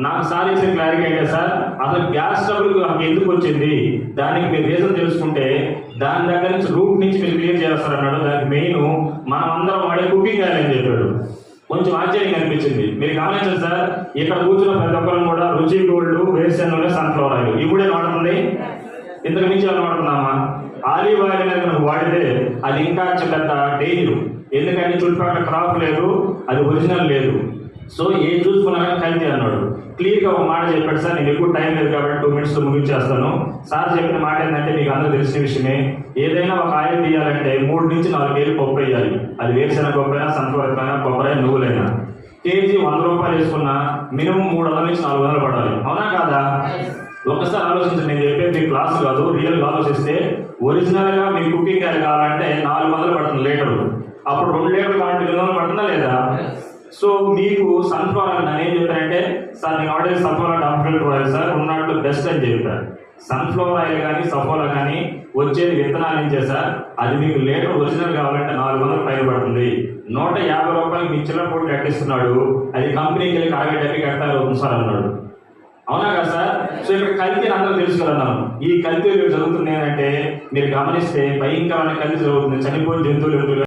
నాకు సార్ ఇచ్చిన క్లారిటీ అంటే సార్ అసలు గ్యాస్ ట్రబుల్ ఎందుకు వచ్చింది, దానికి మీరు రీజన్ తెలుసుకుంటే దాని దగ్గర నుంచి రూట్ నుంచి మీరు క్లియర్ చేస్తారన్నాడు. దానికి మెయిన్ మనం అందరం వాడే కుకింగ్ ఆయిల్ అని చెప్పాడు. కొంచెం ఆశ్చర్యంగా అనిపించింది. మీరు గమనించండి సార్, ఇక్కడ కూర్చున్న ప్రతి ఒక్కరు కూడా రుచి గోల్డ్, వేరుశెనగ నూనె, సన్ఫ్లవర్ ఆయిల్ ఇప్పుడే వాడుతుంది. ఇంతకు మించి ఏమైనా వాడుతున్నామా? ఆలివ్ ఆయిల్ అనేది మనం వాడితే అది ఇంకా పెద్ద డేంజర్. ఎందుకంటే చుట్టుపక్కల క్రాప్ లేదు, అది ఒరిజినల్ లేదు. సో ఏ చూసుకున్నా కానీ కల్తీ అన్నాడు. క్లియర్గా ఒక మాట చెప్పాడు సార్. నేను ఎక్కువ టైం లేదు కాబట్టి 2 minutes ముగించేస్తాను. సార్ చెప్పిన మాట ఏంటంటే మీకు అందరూ తెలిసిన విషయమే, ఏదైనా ఒక ఆయిల్ తీయాలంటే 3 నుంచి 4 కేజీలు పప్పు వేయాలి. అది వేరుశెనగ పప్పు అయినా, సన్ఫ్లవర్ అయినా, కొబ్బరి అయినా, నువ్వులైనా. కేజీ 100 రూపాయలు వేసుకున్నా మినిమం 300 నుంచి 400 పడాలి. అవునా కాదా? ఒకసారి ఆలోచించండి. నేను చెప్పేది మీ క్లాస్ కాదు, రియల్గా ఆలోచిస్తే ఒరిజినల్ గా మీకు కుకింగ్ ఆయిల్ కావాలంటే 400 పడుతుంది లీటరు. అప్పుడు 2 లీటర్లు కావాలంటే 200 పడుతుందా లేదా? సో మీకు సన్ఫ్లవర్ ఆయిల్ నేను ఏం చెప్పానంటే, సార్ నేను already Saffola doctor oil sir ఉన్నట్లు బెస్ట్ అని చెప్పాను. సన్ఫ్లవర్ ఆయిల్ కానీ సఫోలా కానీ వచ్చేది విత్తనాల నుంచే సార్. అది మీకు లీటర్ ఒరిజినల్ కావాలంటే 400 పైన పడుతుంది. 150 రూపాయలు మీ చిల్లర పోటీ కట్టిస్తున్నాడు. అది కంపెనీకి వెళ్ళి కాగేటప్పటికి కట్టాలి అవుతుంది సార్ అన్నాడు. అవునా కదా సార్? సో ఇక్కడ కల్తీ అందరూ తెలుసు కదా. ఈ కల్తీ జరుగుతుంది ఏంటంటే మీరు గమనిస్తే భయంకరమైన కల్తీ జరుగుతుంది. చనిపోయిన జంతువులు